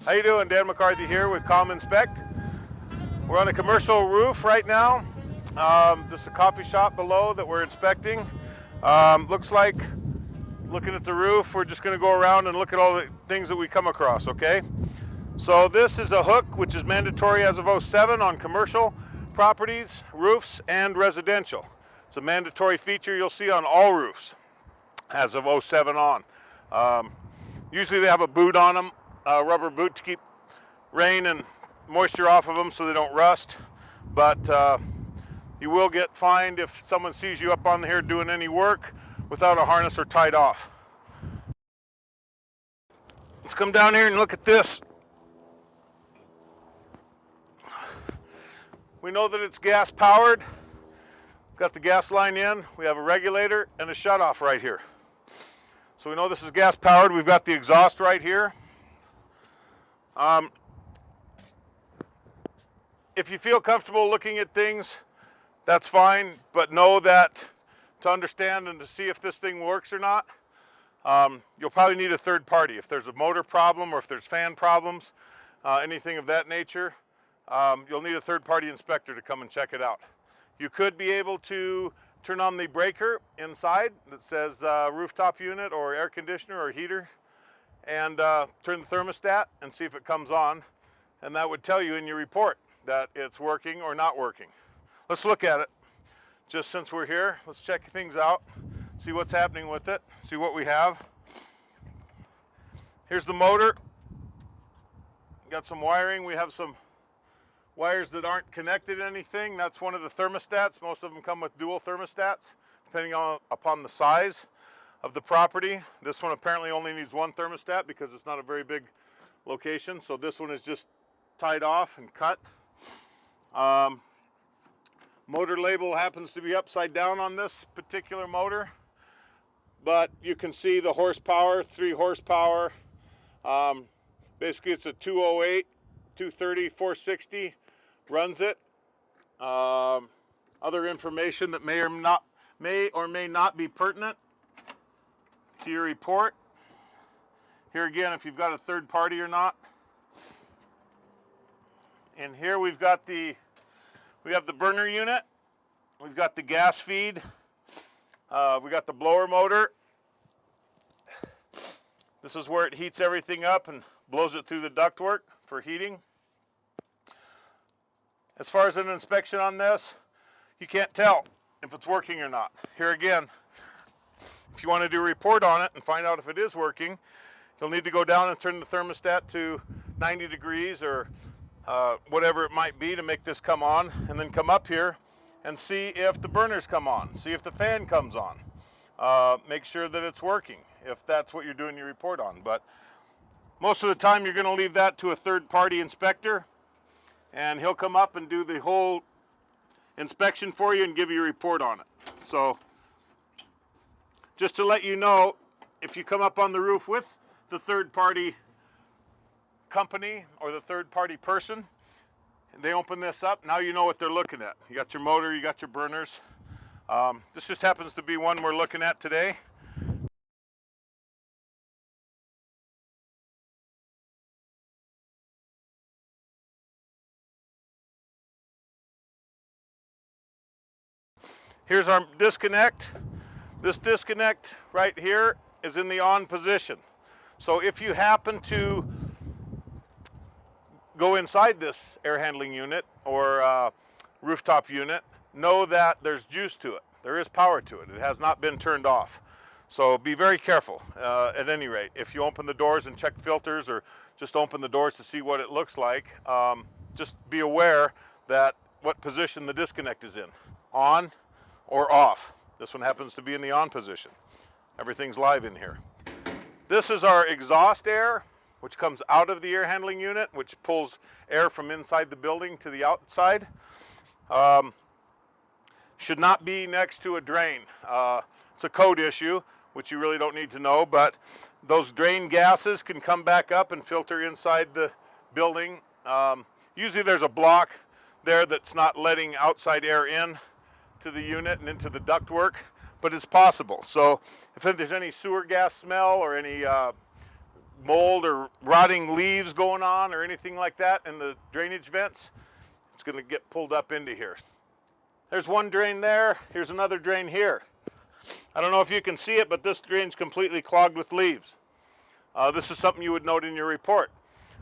How you doing? Dan McCarthy here with Inspect. We're on a commercial roof right now. This is a coffee shop below that we're inspecting. Looks like, looking at the roof, we're just going to go around and look at all the things that we come across, okay? So this is a hook, which is mandatory as of '07 on commercial properties, roofs, and residential. It's a mandatory feature you'll see on all roofs as of '07 on. Usually they have a boot on them, a rubber boot to keep rain and moisture off of them so they don't rust. But you will get fined if someone sees you up on here doing any work without a harness or tied off. Let's come down here and look at this. We know that it's gas powered. Got the gas line in. We have a regulator and a shutoff right here. So we know this is gas powered. We've got the exhaust right here. If you feel comfortable looking at things, that's fine, but know that to understand and to see if this thing works or not, you'll probably need a third party. If there's a motor problem or if there's fan problems, anything of that nature, you'll need a third party inspector to come and check it out. You could be able to turn on the breaker inside that says rooftop unit or air conditioner or heater and turn the thermostat and see if it comes on, and that would tell you in your report that it's working or not working. Let's look at it. Just since we're here, let's check things out, see what's happening with it, see what we have. Here's the motor. Got some wiring. We have some wires that aren't connected to anything. That's one of the thermostats. Most of them come with dual thermostats, depending upon the size of the property. This one apparently only needs one thermostat because it's not a very big location. So this one is just tied off and cut. Motor label happens to be upside down on this particular motor, but you can see the horsepower, 3 horsepower. Basically it's a 208, 230, 460 runs it. Other information that may or may not be pertinent to your report. Here again, if you've got a third party or not. And here we have the burner unit. We've got the gas feed. We got the blower motor. This is where it heats everything up and blows it through the ductwork for heating. As far as an inspection on this, you can't tell if it's working or not. Here again, if you want to do a report on it and find out if it is working, you'll need to go down and turn the thermostat to 90 degrees or whatever it might be to make this come on, and then come up here and see if the burners come on, see if the fan comes on. Make sure that it's working if that's what you're doing your report on. But most of the time you're going to leave that to a third-party inspector, and he'll come up and do the whole inspection for you and give you a report on it. So just to let you know, if you come up on the roof with the third-party company or the third-party person, and they open this up, now you know what they're looking at. You got your motor, you got your burners. This just happens to be one we're looking at today. Here's our disconnect. This disconnect right here is in the on position. So if you happen to go inside this air handling unit or rooftop unit, know that there's juice to it. There is power to it. It has not been turned off. So be very careful at any rate. If you open the doors and check filters or just open the doors to see what it looks like, just be aware that what position the disconnect is in, on or off. This one happens to be in the on position. Everything's live in here. This is our exhaust air, which comes out of the air handling unit, which pulls air from inside the building to the outside. Should not be next to a drain. It's a code issue, which you really don't need to know, but those drain gases can come back up and filter inside the building. Usually there's a block there that's not letting outside air in to the unit and into the ductwork, but it's possible. So if there's any sewer gas smell or any mold or rotting leaves going on or anything like that in the drainage vents, it's going to get pulled up into here. There's one drain there. Here's another drain here. I don't know if you can see it, but this drain's completely clogged with leaves. This is something you would note in your report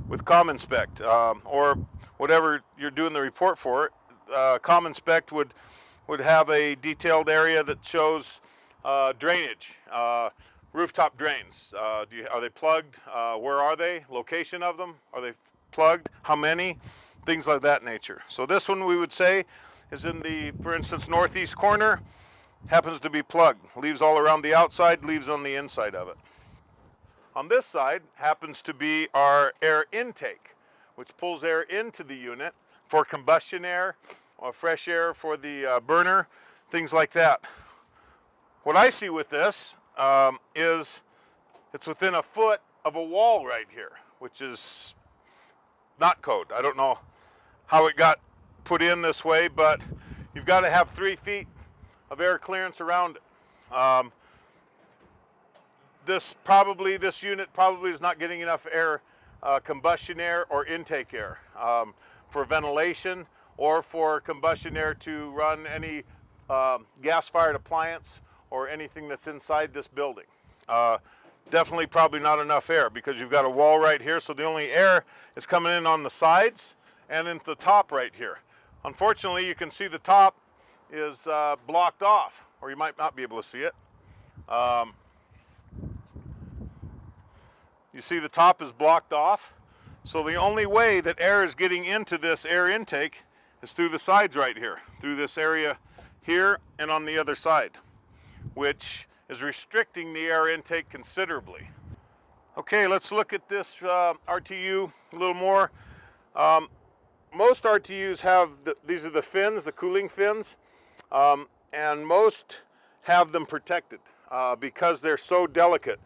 with ComInspect, or whatever you're doing the report for. ComInspect would have a detailed area that shows drainage, rooftop drains. Are they plugged? Where are they? Location of them? Are they plugged? How many? Things like that nature. So this one we would say is in the, for instance, northeast corner, happens to be plugged. Leaves all around the outside, leaves on the inside of it. On this side happens to be our air intake, which pulls air into the unit for combustion air or fresh air for the burner, things like that. What I see with this is it's within a foot of a wall right here, which is not code. I don't know how it got put in this way, but you've got to have 3 feet of air clearance around it. This unit probably is not getting enough air, combustion air or intake air for ventilation or for combustion air to run any gas-fired appliance or anything that's inside this building. Definitely probably not enough air because you've got a wall right here, so the only air is coming in on the sides and into the top right here. Unfortunately, you can see the top is blocked off, or you might not be able to see it. You see the top is blocked off, so the only way that air is getting into this air intake is through the sides right here, through this area here and on the other side, which is restricting the air intake considerably. Okay, let's look at this RTU a little more. Most RTUs have, these are the fins, the cooling fins, and most have them protected because they're so delicate.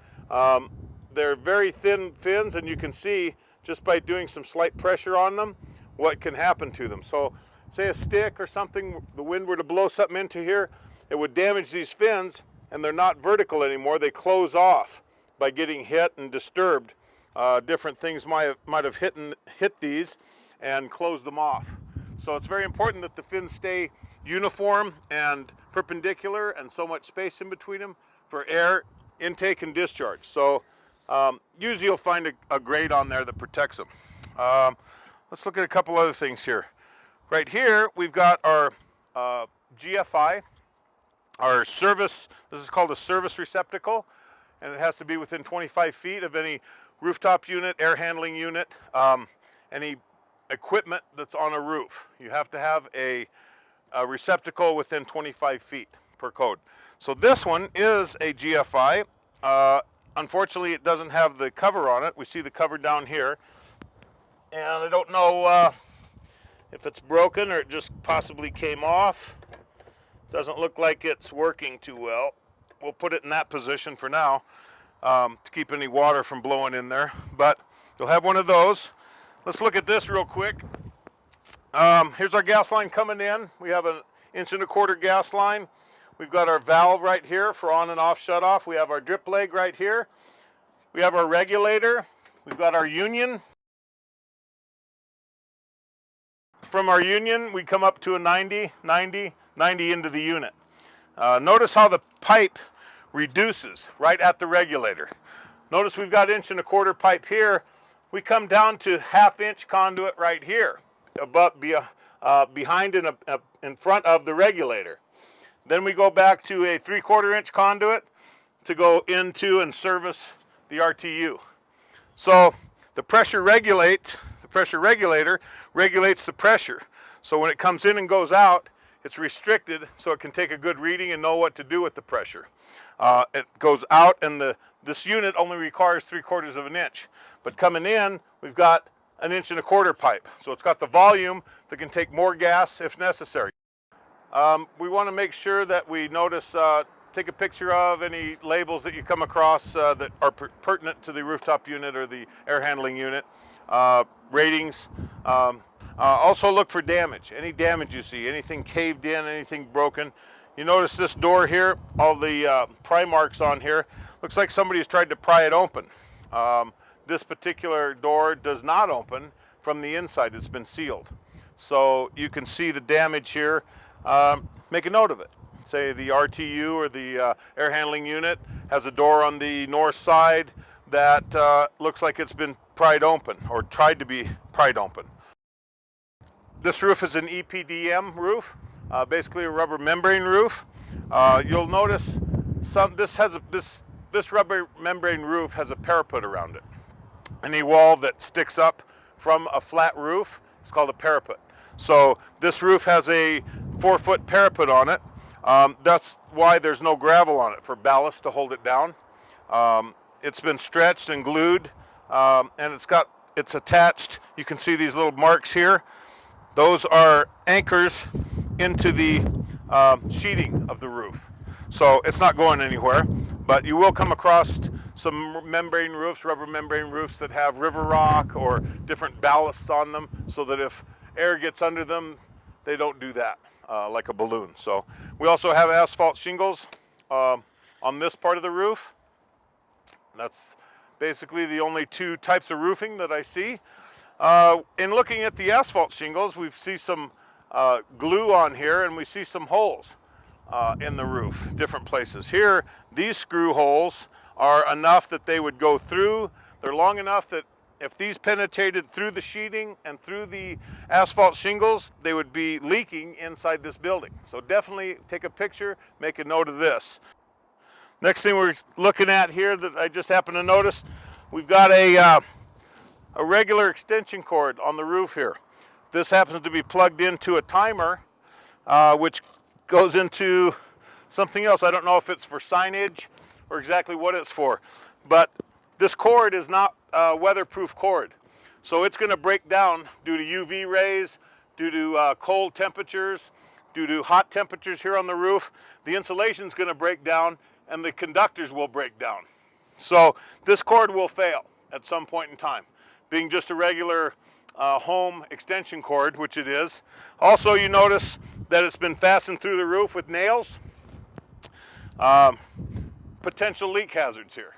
They're very thin fins, and you can see just by doing some slight pressure on them what can happen to them. So say a stick or something, the wind were to blow something into here, it would damage these fins, and they're not vertical anymore. They close off by getting hit and disturbed. Different things might have hit these and closed them off. So it's very important that the fins stay uniform and perpendicular and so much space in between them for air intake and discharge. So usually you'll find a grade on there that protects them. Let's look at a couple other things here. Right here we've got our GFI, our service, this is called a service receptacle, and it has to be within 25 feet of any rooftop unit, air handling unit, any equipment that's on a roof. You have to have a receptacle within 25 feet per code. So this one is a GFI. Unfortunately, it doesn't have the cover on it. We see the cover down here. And I don't know if it's broken or it just possibly came off. Doesn't look like it's working too well. We'll put it in that position for now to keep any water from blowing in there. But you'll have one of those. Let's look at this real quick. Here's our gas line coming in. We have an 1.25 inch gas line. We've got our valve right here for on and off shut off. We have our drip leg right here. We have our regulator. We've got our union. From our union, we come up to a 90, 90, 90 into the unit. Notice how the pipe reduces right at the regulator. Notice we've got 1.25 inch pipe here. We come down to 1/2 inch conduit right here, behind and in front of the regulator. Then we go back to a 3/4 inch conduit to go into and service the RTU. So the pressure regulator regulates the pressure. So when it comes in and goes out, it's restricted so it can take a good reading and know what to do with the pressure. It goes out, and this unit only requires 3/4 inch. But coming in, we've got an 1.25 inch pipe. So it's got the volume that can take more gas if necessary. We want to make sure that we notice, take a picture of any labels that you come across that are pertinent to the rooftop unit or the air handling unit, ratings. Also look for damage, any damage you see, anything caved in, anything broken. You notice this door here, all the pry marks on here, looks like somebody's tried to pry it open. this particular door does not open from the inside. It's been sealed. So you can see the damage here. Make a note of it. Say the RTU or the air handling unit has a door on the north side that looks like it's been pried open or tried to be pried open. This roof is an EPDM roof, basically a rubber membrane roof. You'll notice this rubber membrane roof has a parapet around it. Any wall that sticks up from a flat roof is called a parapet. So this roof has a 4-foot parapet on it. That's why there's no gravel on it, for ballast to hold it down. It's been stretched and glued, and it's attached. You can see these little marks here. Those are anchors into the sheeting of the roof. So it's not going anywhere, but you will come across some membrane roofs, rubber membrane roofs that have river rock or different ballasts on them, so that if air gets under them, they don't do that like a balloon. So we also have asphalt shingles on this part of the roof. That's basically the only two types of roofing that I see. In looking at the asphalt shingles, we see some glue on here, and we see some holes in the roof, different places. Here, these screw holes are enough that they would go through. They're long enough that if these penetrated through the sheeting and through the asphalt shingles, they would be leaking inside this building. So definitely take a picture, make a note of this. Next thing we're looking at here that I just happened to notice, we've got a regular extension cord on the roof here. This happens to be plugged into a timer, which goes into something else. I don't know if it's for signage or exactly what it's for, but this cord is not a weatherproof cord. So it's going to break down due to UV rays, due to cold temperatures, due to hot temperatures here on the roof. The insulation is going to break down and the conductors will break down. So this cord will fail at some point in time, being just a regular home extension cord, which it is. Also, you notice that it's been fastened through the roof with nails. Potential leak hazards here.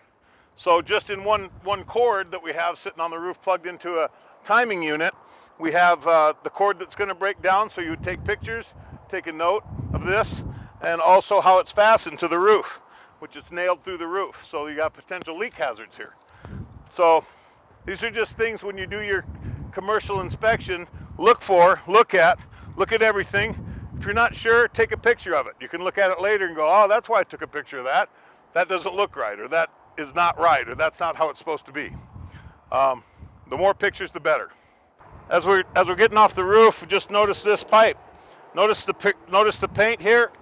So just in one cord that we have sitting on the roof plugged into a timing unit, we have the cord that's going to break down. So you would take pictures, take a note of this, and also how it's fastened to the roof, which is nailed through the roof. So you got potential leak hazards here. So these are just things when you do your commercial inspection, look at everything. If you're not sure, take a picture of it. You can look at it later and go, oh, that's why I took a picture of that. That doesn't look right, or that is not right, or that's not how it's supposed to be. The more pictures, the better. As we're getting off the roof, just notice this pipe. Notice the paint here.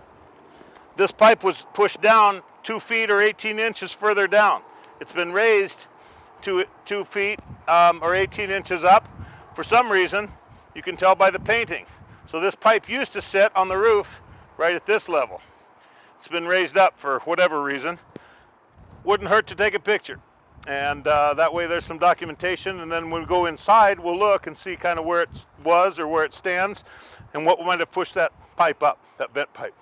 This pipe was pushed down 2 feet or 18 inches further down. It's been raised to 2 feet or 18 inches up. For some reason, you can tell by the painting. So this pipe used to sit on the roof right at this level. It's been raised up for whatever reason. Wouldn't hurt to take a picture. And that way there's some documentation, and then when we go inside, we'll look and see kind of where it was or where it stands and what might have pushed that pipe up, that vent pipe.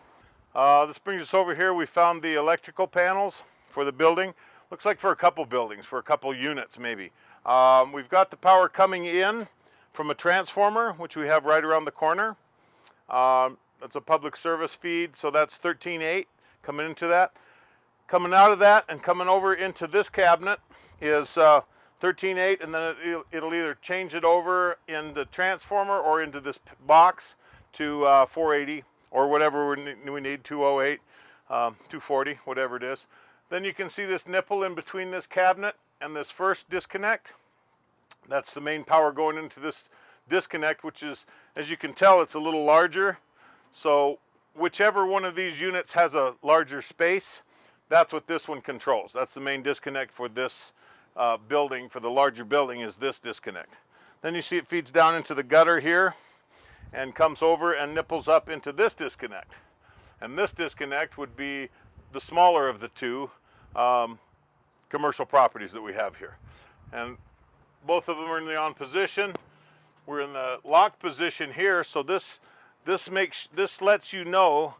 This brings us over here. We found the electrical panels for the building. Looks like for a couple buildings, for a couple units maybe. We've got the power coming in from a transformer, which we have right around the corner. That's a public service feed, so that's 13.8 coming into that. Coming out of that and coming over into this cabinet is 13.8, and then it'll either change it over in the transformer or into this box to 480 or whatever we need, 208, 240, whatever it is. Then you can see this nipple in between this cabinet and this first disconnect. That's the main power going into this disconnect, which is, as you can tell, it's a little larger. So whichever one of these units has a larger space, that's what this one controls. That's the main disconnect for this building, for the larger building, is this disconnect. Then you see it feeds down into the gutter here and comes over and nipples up into this disconnect. And this disconnect would be the smaller of the two commercial properties that we have here. And both of them are in the on position. We're in the locked position here, so this lets you know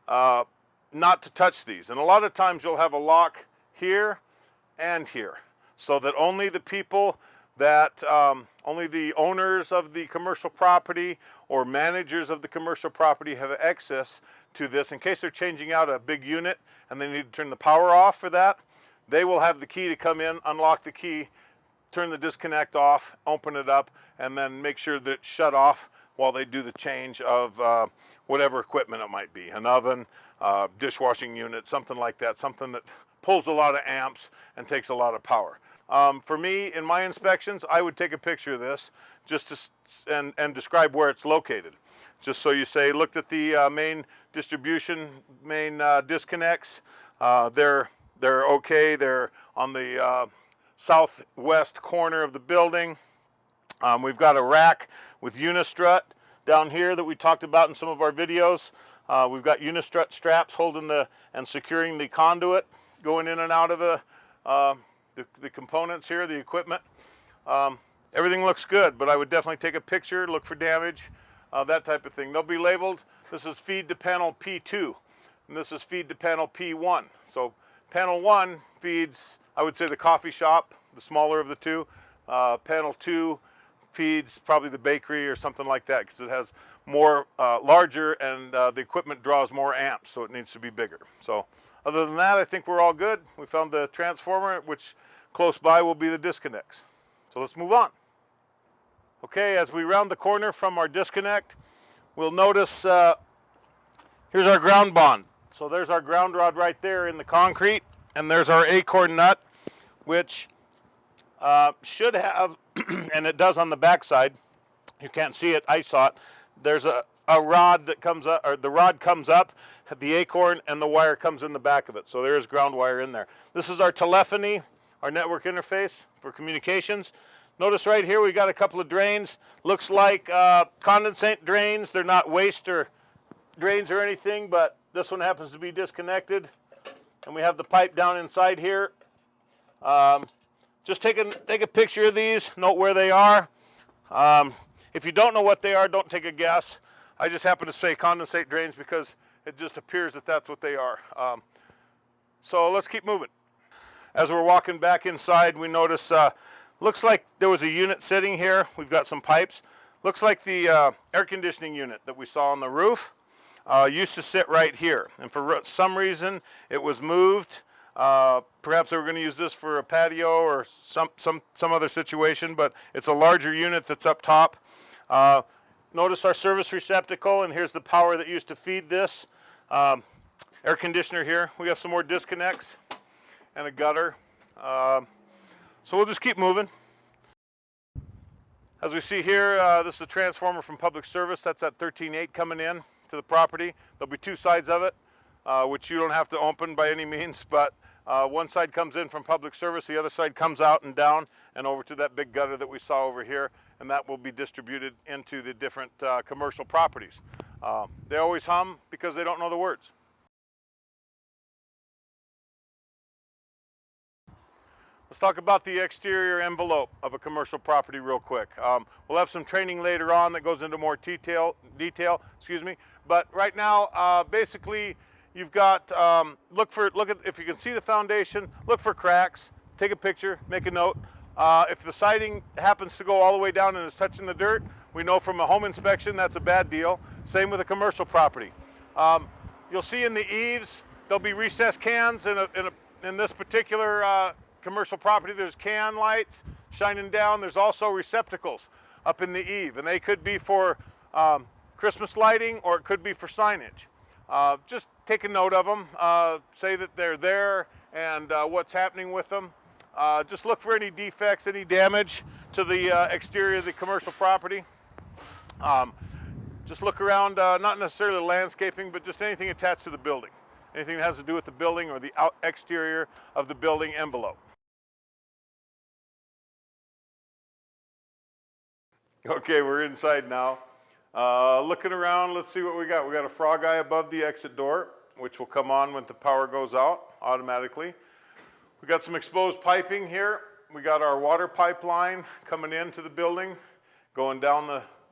not to touch these. And a lot of times you'll have a lock here and here. so that only the people that, only the owners of the commercial property or managers of the commercial property have access to this. In case they're changing out a big unit and they need to turn the power off for that, they will have the key to come in, unlock the key, turn the disconnect off, open it up, and then make sure that it's shut off while they do the change of whatever equipment it might be, an oven, dishwashing unit, something like that, something that pulls a lot of amps and takes a lot of power. For me, in my inspections, I would take a picture of this just to, and describe where it's located. Just so you say, looked at the main distribution, main disconnects. They're okay. They're on the southwest corner of the building. We've got a rack with unistrut down here that we talked about in some of our videos. We've got unistrut straps holding and securing the conduit going in and out of the components here, the equipment. Everything looks good, but I would definitely take a picture, look for damage, that type of thing. They'll be labeled. This is feed to panel P2, and this is feed to panel P1. So panel 1 feeds, I would say, the coffee shop, the smaller of the two. Panel 2 feeds probably the bakery or something like that, because it has more larger, and the equipment draws more amps, so it needs to be bigger. So other than that, I think we're all good. We found the transformer, which close by will be the disconnects. So let's move on. Okay, as we round the corner from our disconnect, we'll notice here's our ground bond. So there's our ground rod right there in the concrete, and there's our acorn nut, which should have, and it does on the back side. You can't see it, I saw it. There's a rod that comes up, or the rod comes up, the acorn, and the wire comes in the back of it. So there's ground wire in there. This is our telephony, our network interface for communications. Notice right here we got a couple of drains. Looks like condensate drains. They're not waste or drains or anything, but this one happens to be disconnected. And we have the pipe down inside here. Just take a picture of these, note where they are. If you don't know what they are, don't take a guess. I just happen to say condensate drains because it just appears that that's what they are. So let's keep moving. As we're walking back inside, we notice, looks like there was a unit sitting here. We've got some pipes. Looks like the air conditioning unit that we saw on the roof used to sit right here. And for some reason, it was moved. Perhaps they were going to use this for a patio or some other situation, but it's a larger unit that's up top. Notice our service receptacle, and here's the power that used to feed this air conditioner here. We have some more disconnects and a gutter. So we'll just keep moving. As we see here, this is a transformer from public service. That's at 13.8 coming in to the property. There'll be two sides of it, which you don't have to open by any means, but one side comes in from public service, the other side comes out and down and over to that big gutter that we saw over here, and that will be distributed into the different commercial properties. They always hum because they don't know the words. Let's talk about the exterior envelope of a commercial property real quick. We'll have some training later on that goes into more detail, but right now, basically, you've got, look at, if you can see the foundation, look for cracks, take a picture, make a note. If the siding happens to go all the way down and is touching the dirt, we know from a home inspection that's a bad deal. Same with a commercial property. You'll see in the eaves, there'll be recessed cans. In this particular commercial property, there's can lights shining down. There's also receptacles up in the eave, and they could be for Christmas lighting, or it could be for signage. Just take a note of them, say that they're there and what's happening with them. Just look for any defects, any damage to the exterior of the commercial property. Just look around, not necessarily landscaping, but just anything attached to the building. Anything that has to do with the building or the exterior of the building envelope. Okay, we're inside now. Looking around, let's see what we got. We got a frog eye above the exit door, which will come on when the power goes out automatically. We got some exposed piping here. We got our water pipeline coming into the building, going down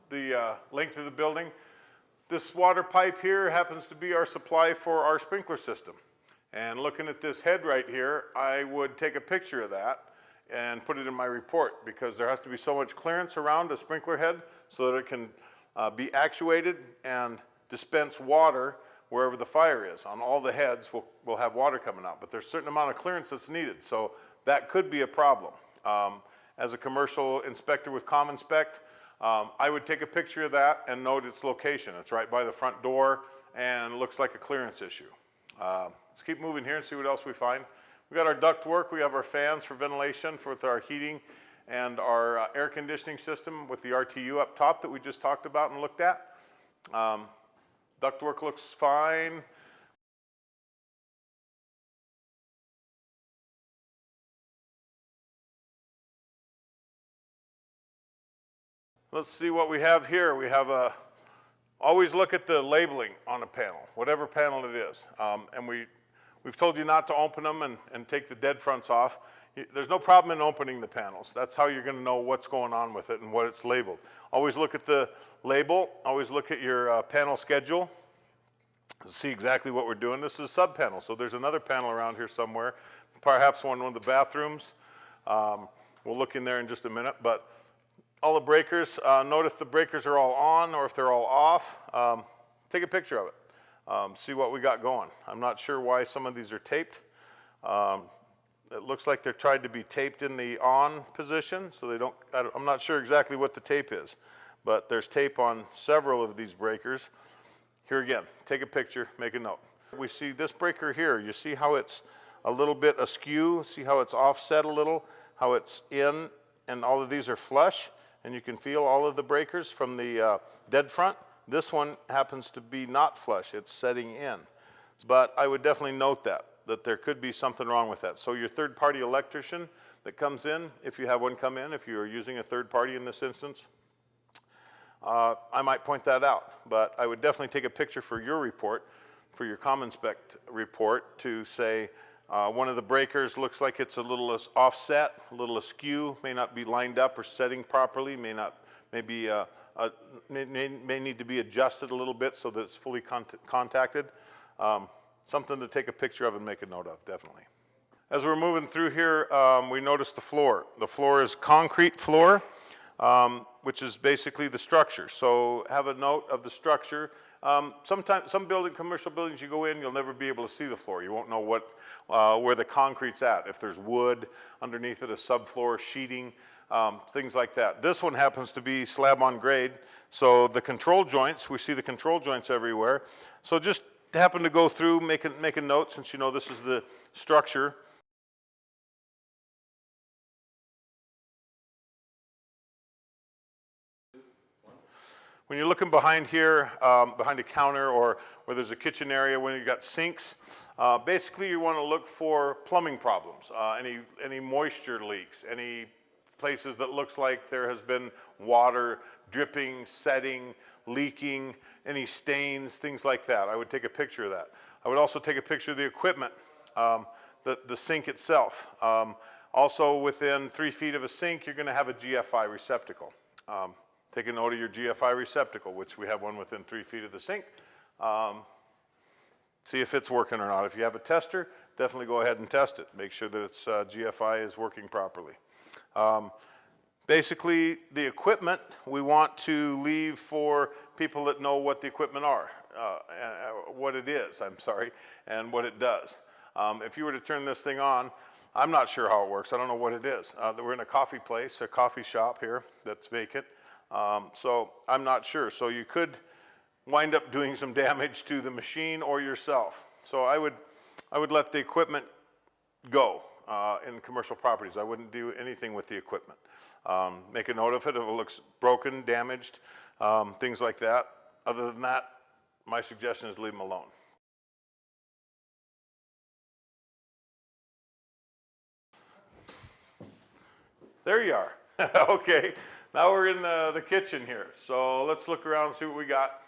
the length of the building. This water pipe here happens to be our supply for our sprinkler system. And looking at this head right here, I would take a picture of that and put it in my report, because there has to be so much clearance around a sprinkler head so that it can be actuated and dispense water wherever the fire is. On all the heads, we'll have water coming out, but there's a certain amount of clearance that's needed, so that could be a problem. As a commercial inspector with ComInspect, I would take a picture of that and note its location. It's right by the front door and looks like a clearance issue. Let's keep moving here and see what else we find. We got our duct work, we have our fans for ventilation with our heating, and our air conditioning system with the RTU up top that we just talked about and looked at. Ductwork looks fine. Let's see what we have here. We have always look at the labeling on a panel, whatever panel it is. And we've told you not to open them and take the dead fronts off. There's no problem in opening the panels. That's how you're going to know what's going on with it and what it's labeled. Always look at the label. Always look at your panel schedule to see exactly what we're doing. This is a sub panel, so there's another panel around here somewhere, perhaps one of the bathrooms. We'll look in there in just a minute, but all the breakers, note if the breakers are all on or if they're all off. Take a picture of it. See what we got going. I'm not sure why some of these are taped. It looks like they're tried to be taped in the on position, so they don't, I'm not sure exactly what the tape is, but there's tape on several of these breakers. Here again, take a picture, make a note. We see this breaker here. You see how it's a little bit askew? See how it's offset a little? How it's in, and all of these are flush, and you can feel all of the breakers from the dead front. This one happens to be not flush, it's setting in. But I would definitely note that there could be something wrong with that. So your third-party electrician that comes in, if you have one come in, if you're using a third party in this instance, I might point that out. But I would definitely take a picture for your report, for your ComInspect report, to say one of the breakers looks like it's a little offset, a little askew, may not be lined up or setting properly, may need to be adjusted a little bit so that it's fully contacted. Something to take a picture of and make a note of, definitely. As we're moving through here, we noticed the floor. The floor is concrete floor, which is basically the structure. So have a note of the structure. Sometimes, some commercial buildings you go in, you'll never be able to see the floor. You won't know where the concrete's at. If there's wood underneath it, a subfloor, sheeting, things like that. This one happens to be slab on grade. So the control joints, we see the control joints everywhere. So just happen to go through, make a note, since you know this is the structure. When you're looking behind here, behind a counter or where there's a kitchen area, when you've got sinks, basically you want to look for plumbing problems, any moisture leaks, any places that looks like there has been water dripping, setting, leaking, any stains, things like that. I would take a picture of that. I would also take a picture of the equipment, the sink itself. Also within 3 feet of a sink, you're going to have a GFI receptacle. Take a note of your GFI receptacle, which we have one within 3 feet of the sink. See if it's working or not. If you have a tester, definitely go ahead and test it. Make sure that its GFI is working properly. Basically, the equipment we want to leave for people that know what the equipment are, what it is, and what it does. If you were to turn this thing on, I'm not sure how it works. I don't know what it is. We're in a coffee place, a coffee shop here that's vacant. So I'm not sure. So you could wind up doing some damage to the machine or yourself. So I would let the equipment go in commercial properties. I wouldn't do anything with the equipment. Make a note of it if it looks broken, damaged, things like that. Other than that, my suggestion is leave them alone. There you are. Okay, now we're in the kitchen here. So let's look around and see what we got.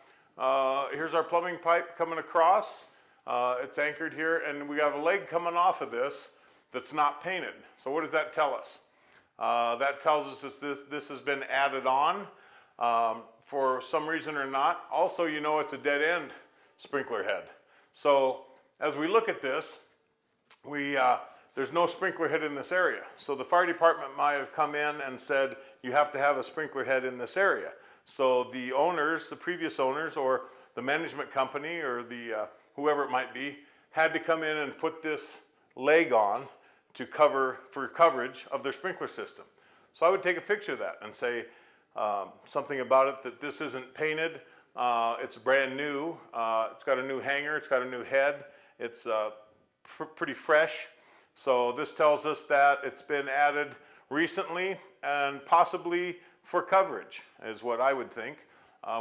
Here's our plumbing pipe coming across. It's anchored here, and we have a leg coming off of this that's not painted. So what does that tell us? That tells us that this has been added on for some reason or not. Also, you know it's a dead end sprinkler head. So as we look at this, we there's no sprinkler head in this area. So the fire department might have come in and said, you have to have a sprinkler head in this area. So the owners, the previous owners, or the management company, or the whoever it might be, had to come in and put this leg on to cover, for coverage of their sprinkler system. So I would take a picture of that and say something about it, that this isn't painted, it's brand new, it's got a new hanger, it's got a new head, it's pretty fresh. So this tells us that it's been added recently and possibly for coverage, is what I would think.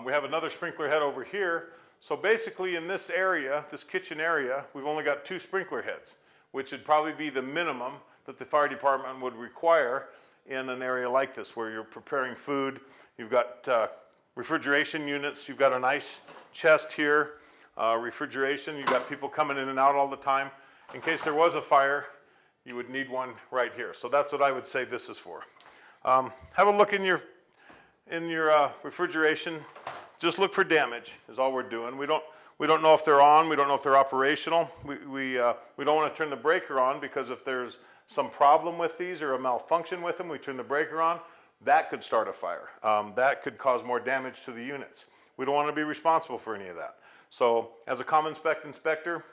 We have another sprinkler head over here. So basically in this area, this kitchen area, we've only got 2 sprinkler heads, which would probably be the minimum that the fire department would require in an area like this, where you're preparing food. You've got refrigeration units, you've got an ice chest here, refrigeration, you've got people coming in and out all the time. In case there was a fire, you would need one right here. So that's what I would say this is for. Have a look in your refrigeration. Just look for damage is all we're doing. We don't know if they're on. We don't know if they're operational. We don't want to turn the breaker on, because if there's some problem with these or a malfunction with them, we turn the breaker on, that could start a fire. That could cause more damage to the units. We don't want to be responsible for any of that. So as a common spec inspector,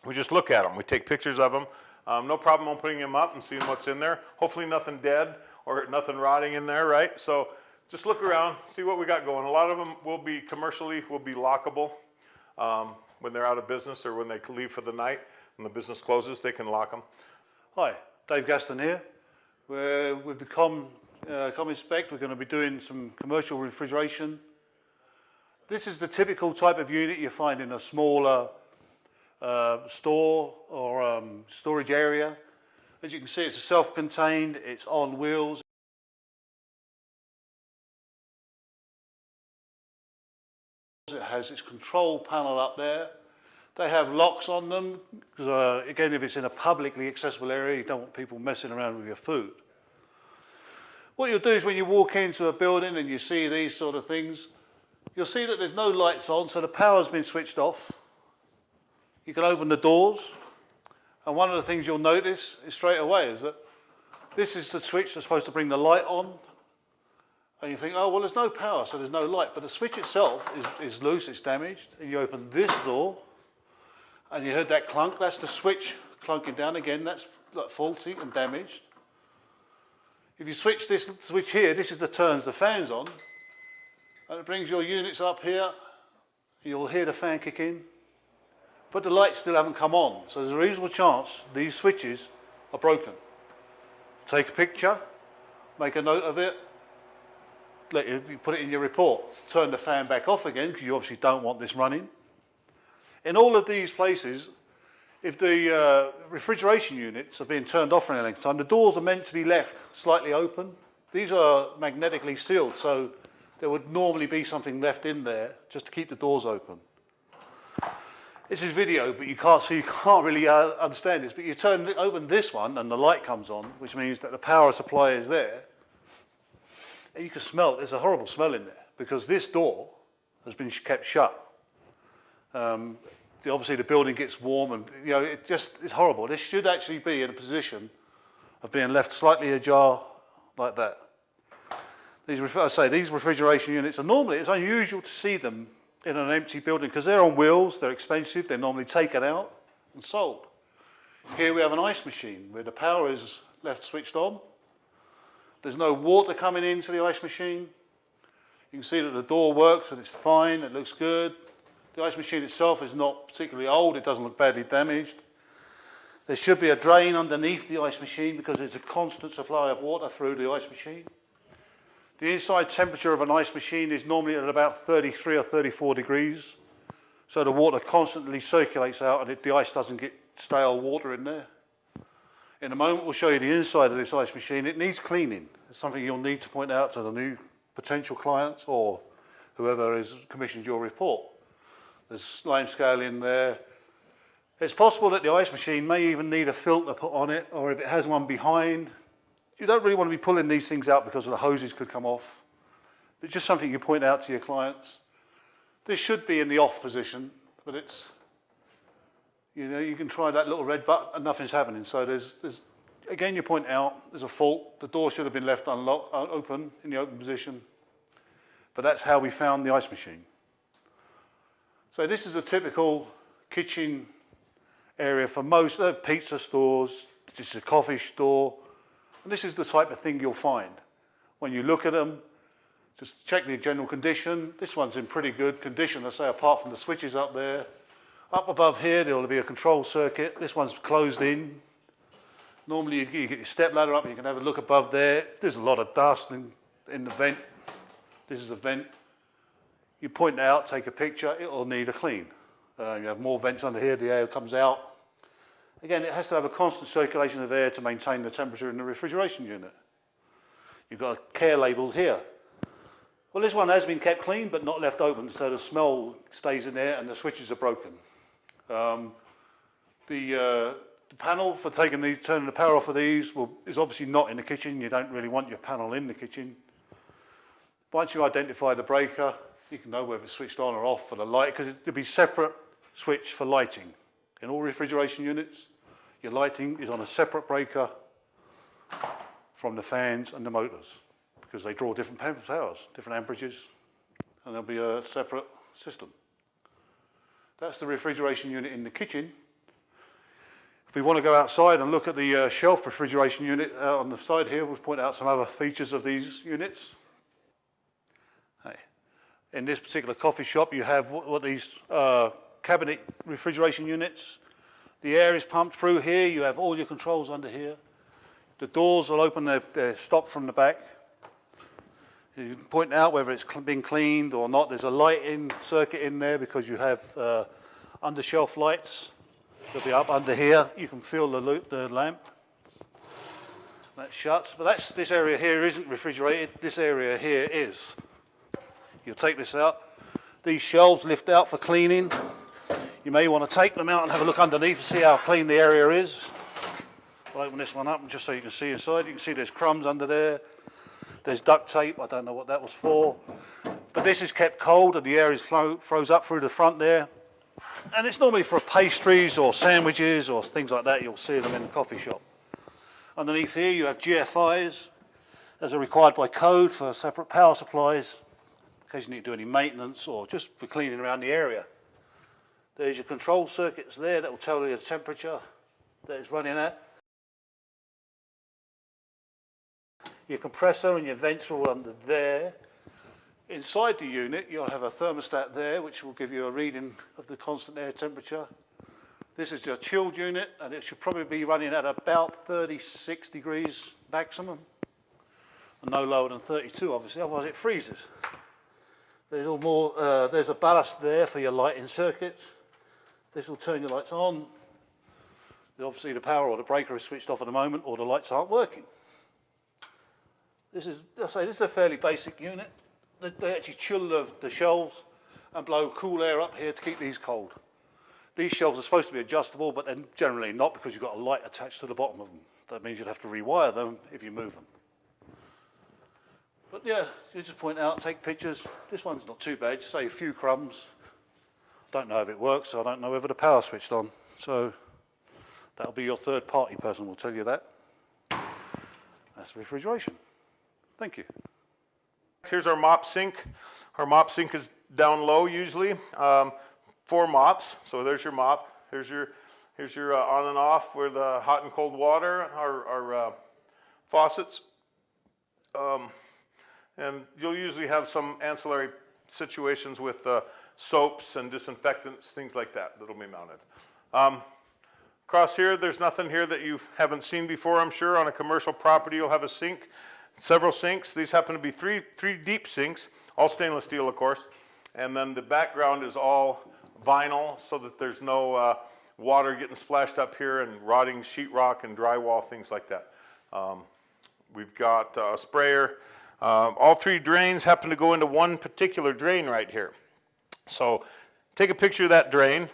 we just look at them. We take pictures of them. No problem opening them up and seeing what's in there. Hopefully nothing dead or nothing rotting in there, right? So just look around, see what we got going. A lot of them will be commercially, will be lockable when they're out of business or when they leave for the night. When the business closes, they can lock them. Hi, Dave Gaston here. We're with the Com Inspect. We're going to be doing some commercial refrigeration. This is the typical type of unit you find in a smaller store or storage area. As you can see, it's self-contained, it's on wheels. It has its control panel up there. They have locks on them, because again, if it's in a publicly accessible area, you don't want people messing around with your food. What you'll do is when you walk into a building and you see these sort of things, you'll see that there's no lights on, so the power's been switched off. You can open the doors, and one of the things you'll notice is straight away is that this is the switch that's supposed to bring the light on. And you think, oh, well, there's no power, so there's no light. But the switch itself is loose, it's damaged. And you open this door, and you heard that clunk. That's the switch clunking down again. That's like faulty and damaged. If you switch this switch here, this is the turns the fan's on. And it brings your units up here. You'll hear the fan kick in. But the lights still haven't come on. So there's a reasonable chance these switches are broken. Take a picture, make a note of it. You put it in your report. Turn the fan back off again, because you obviously don't want this running. In all of these places, if the refrigeration units are being turned off for any length of time, the doors are meant to be left slightly open. These are magnetically sealed, so there would normally be something left in there just to keep the doors open. This is video, but you can't really understand this. But you open this one, and the light comes on, which means that the power supply is there. And you can smell, there's a horrible smell in there, because this door has been kept shut. Obviously the building gets warm, and it's horrible. This should actually be in a position of being left slightly ajar like that. These refrigeration units are normally, it's unusual to see them in an empty building, because they're on wheels, they're expensive, they're normally taken out and sold. Here we have an ice machine where the power is left switched on. There's no water coming into the ice machine. You can see that the door works and it's fine, it looks good. The ice machine itself is not particularly old, it doesn't look badly damaged. There should be a drain underneath the ice machine, because there's a constant supply of water through the ice machine. The inside temperature of an ice machine is normally at about 33 or 34 degrees. So the water constantly circulates out, and the ice doesn't get stale water in there. In a moment, we'll show you the inside of this ice machine. It needs cleaning. It's something you'll need to point out to the new potential clients or whoever has commissioned your report. There's lime scale in there. It's possible that the ice machine may even need a filter put on it, or if it has one behind. You don't really want to be pulling these things out, because the hoses could come off. It's just something you point out to your clients. This should be in the off position, but You know, you can try that little red button and nothing's happening. So there's again, you point out there's a fault. The door should have been left unlocked, open in the open position. But that's how we found the ice machine. So this is a typical kitchen area for most pizza stores. This is a coffee store. And this is the type of thing you'll find. When you look at them, just check the general condition. This one's in pretty good condition, I say, apart from the switches up there. Up above here, there will be a control circuit. This one's closed in. Normally, you get your step ladder up, and you can have a look above there. If there's a lot of dust in the vent, this is a vent. You point it out, take a picture, it'll need a clean. You have more vents under here, the air comes out. Again, it has to have a constant circulation of air to maintain the temperature in the refrigeration unit. You've got a care label here. Well, this one has been kept clean, but not left open, so the smell stays in there and the switches are broken. The panel for turning the power off of these is obviously not in the kitchen. You don't really want your panel in the kitchen. Once you identify the breaker, you can know whether it's switched on or off for the light, because there'll be separate switch for lighting. In all refrigeration units, your lighting is on a separate breaker from the fans and the motors, because they draw different powers, different amperages, and there'll be a separate system. That's the refrigeration unit in the kitchen. If we want to go outside and look at the shelf refrigeration unit on the side here, we'll point out some other features of these units. In this particular coffee shop, you have what these cabinet refrigeration units. The air is pumped through here. You have all your controls under here. The doors will open, they're stopped from the back. You can point out whether it's been cleaned or not. There's a lighting circuit in there because you have under-shelf lights. They'll be up under here. You can feel the lamp. That shuts, but this area here isn't refrigerated. This area here is. You'll take this out. These shelves lift out for cleaning. You may want to take them out and have a look underneath and see how clean the area is. I'll open this one up just so you can see inside. You can see there's crumbs under there. There's duct tape. I don't know what that was for. But this is kept cold and the air is froze up through the front there. And it's normally for pastries or sandwiches or things like that. You'll see them in the coffee shop. Underneath here you have GFIs, as are required by code for separate power supplies, in case you need to do any maintenance or just for cleaning around the area. There's your control circuits there that will tell you the temperature that it's running at. Your compressor and your vents are all under there. Inside the unit, you'll have a thermostat there, which will give you a reading of the constant air temperature. This is your chilled unit, and it should probably be running at about 36 degrees maximum, and no lower than 32, obviously, otherwise it freezes. There's there's a ballast there for your lighting circuits. This will turn your lights on. Obviously, the power or the breaker is switched off at the moment, or the lights aren't working. This is a fairly basic unit. They actually chill the shelves and blow cool air up here to keep these cold. These shelves are supposed to be adjustable, but they're generally not because you've got a light attached to the bottom of them. That means you'd have to rewire them if you move them. But yeah, you just point out, take pictures. This one's not too bad, just say a few crumbs. Don't know if it works, so I don't know whether the power's switched on. So that'll be your third party person will tell you that. That's refrigeration. Thank you. Here's our mop sink. Our mop sink is down low usually. 4 mops. So there's your mop. Here's your on and off with hot and cold water. Our faucets. And you'll usually have some ancillary situations with soaps and disinfectants, things like that that'll be mounted. Across here, there's nothing here that you haven't seen before, I'm sure. On a commercial property, you'll have a sink, several sinks. These happen to be three deep sinks, all stainless steel, of course. And then the background is all vinyl so that there's no water getting splashed up here and rotting sheetrock and drywall, things like that. We've got a sprayer. All 3 drains happen to go into one particular drain right here. So take a picture of that drain.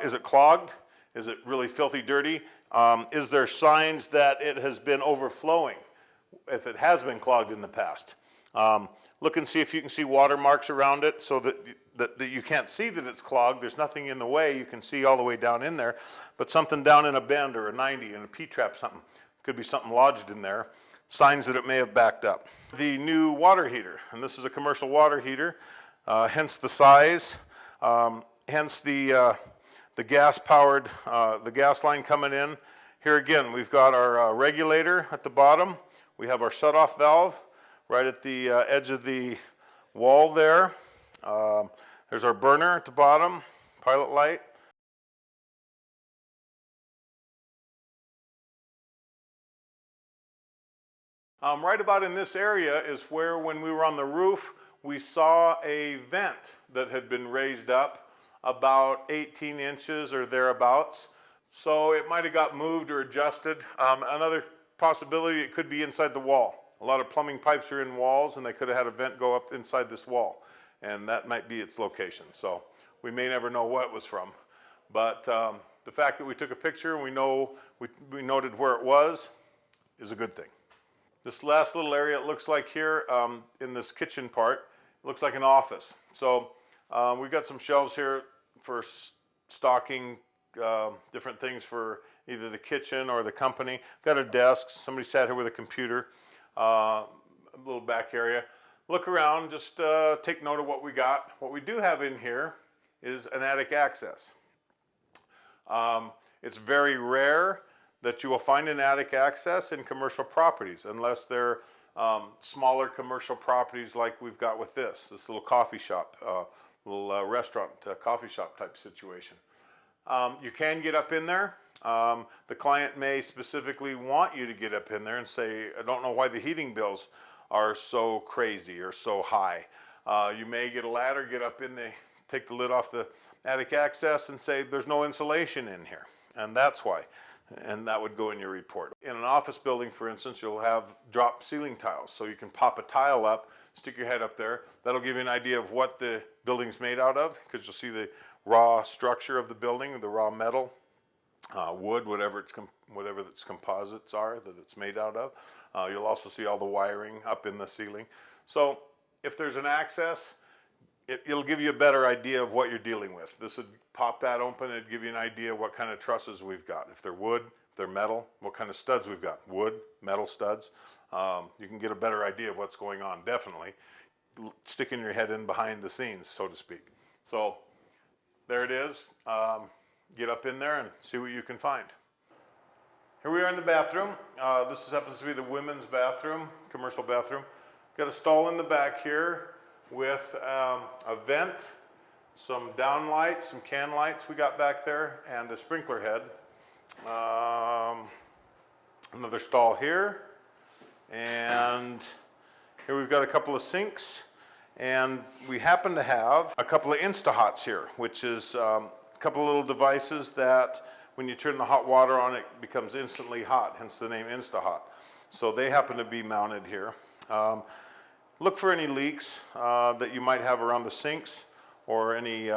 Is it clogged? Is it really filthy dirty? Is there signs that it has been overflowing if it has been clogged in the past? Look and see if you can see water marks around it so that you can't see that it's clogged. There's nothing in the way. You can see all the way down in there. But something down in a bend or a 90 in a P-trap, something could be something lodged in there. Signs that it may have backed up. The new water heater, and this is a commercial water heater, hence the size, hence the gas-powered, the gas line coming in. Here again, we've got our regulator at the bottom. We have our shut-off valve right at the edge of the wall there. There's our burner at the bottom, pilot light. Right about in this area is where, when we were on the roof, we saw a vent that had been raised up about 18 inches or thereabouts. So it might have got moved or adjusted. Another possibility, it could be inside the wall. A lot of plumbing pipes are in walls, and they could have had a vent go up inside this wall, and that might be its location. So we may never know what it was from. But the fact that we took a picture and we noted where it was is a good thing. This last little area, it looks like here in this kitchen part, it looks like an office. So we've got some shelves here for stocking different things for either the kitchen or the company. Got a desk, somebody sat here with a computer, a little back area. Look around, just take note of what we got. What we do have in here is an attic access. It's very rare that you will find an attic access in commercial properties, unless they're smaller commercial properties like we've got with this little coffee shop, little restaurant, coffee shop type situation. You can get up in there. The client may specifically want you to get up in there and say, I don't know why the heating bills are so crazy or so high. You may get a ladder, get up in there, take the lid off the attic access and say, there's no insulation in here, and that's why. And that would go in your report. In an office building, for instance, you'll have drop ceiling tiles. So you can pop a tile up, stick your head up there. That'll give you an idea of what the building's made out of, because you'll see the raw structure of the building, the raw metal, wood, whatever its composites are that it's made out of. You'll also see all the wiring up in the ceiling. So if there's an access, it'll give you a better idea of what you're dealing with. This would pop that open, it'd give you an idea what kind of trusses we've got. If they're wood, if they're metal, what kind of studs we've got. Wood, metal studs. You can get a better idea of what's going on, definitely. Sticking your head in behind the scenes, so to speak. So there it is. Get up in there and see what you can find. Here we are in the bathroom. This happens to be the women's bathroom, commercial bathroom. Got a stall in the back here with a vent, some down lights, some can lights we got back there, and a sprinkler head. Another stall here, and here we've got a couple of sinks, and we happen to have a couple of Insta-Hots here, which is a couple of little devices that when you turn the hot water on, it becomes instantly hot, hence the name Insta-Hot. So they happen to be mounted here. Look for any leaks that you might have around the sinks or any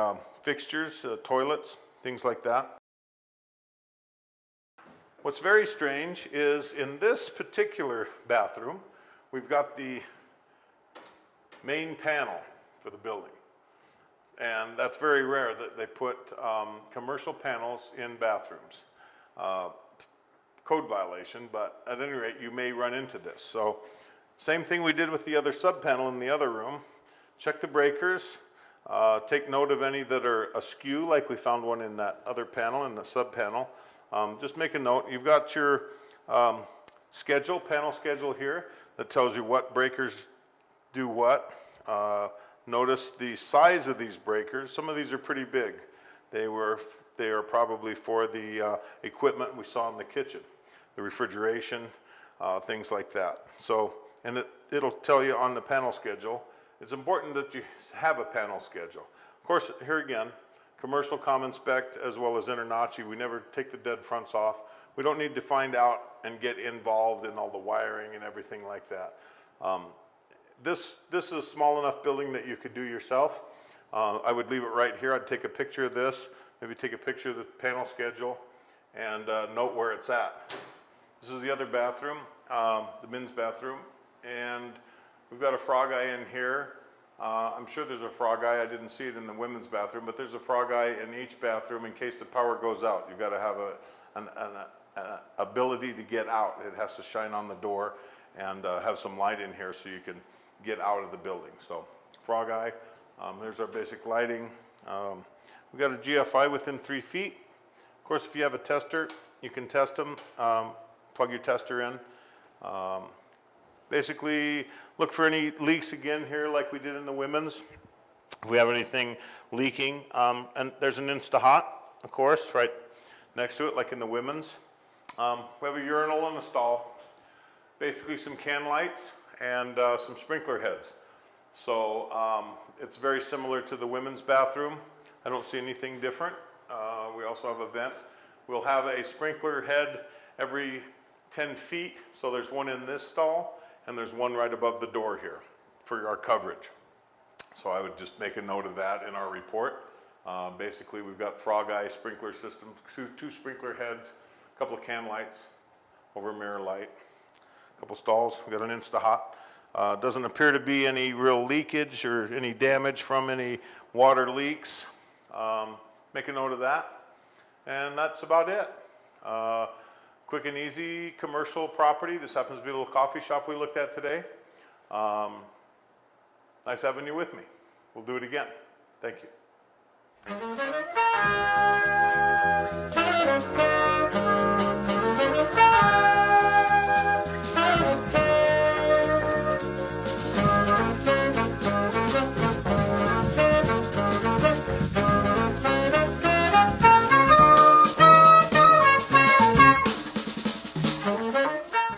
fixtures, toilets, things like that. What's very strange is in this particular bathroom, we've got the main panel for the building. And that's very rare that they put commercial panels in bathrooms. Code violation, but at any rate, you may run into this. So same thing we did with the other sub panel in the other room. Check the breakers. Take note of any that are askew, like we found one in that other panel, in the sub panel. Just make a note. You've got your schedule, panel schedule here that tells you what breakers do what. Notice the size of these breakers. Some of these are pretty big. They are probably for the equipment we saw in the kitchen, the refrigeration, things like that. So, and it'll tell you on the panel schedule. It's important that you have a panel schedule. Of course, here again, commercial common spec as well as InterNACHI, we never take the dead fronts off. We don't need to find out and get involved in all the wiring and everything like that. This is a small enough building that you could do yourself. I would leave it right here. I'd take a picture of this, maybe take a picture of the panel schedule, and note where it's at. This is the other bathroom, the men's bathroom, and We've got a frog eye in here. I'm sure there's a frog eye. I didn't see it in the women's bathroom, but there's a frog eye in each bathroom in case the power goes out. You've got to have an ability to get out. It has to shine on the door and have some light in here so you can get out of the building. So frog eye, there's our basic lighting. We've got a GFI within 3 feet. Of course, if you have a tester, you can test them. Plug your tester in. Basically, look for any leaks again here like we did in the women's. If we have anything leaking, and there's an Insta-Hot, of course, right next to it, like in the women's. We have a urinal in the stall, basically some can lights and some sprinkler heads. So it's very similar to the women's bathroom. I don't see anything different. We also have a vent. We'll have a sprinkler head every 10 feet, so there's one in this stall, and there's one right above the door here for our coverage. So I would just make a note of that in our report. Basically, we've got frog eye sprinkler system, two sprinkler heads, a couple of can lights, over mirror light, a couple stalls. We've got an Insta-Hot. Doesn't appear to be any real leakage or any damage from any water leaks. Make a note of that. And that's about it. Quick and easy commercial property. This happens to be a little coffee shop we looked at today. Nice having you with me. We'll do it again. Thank you.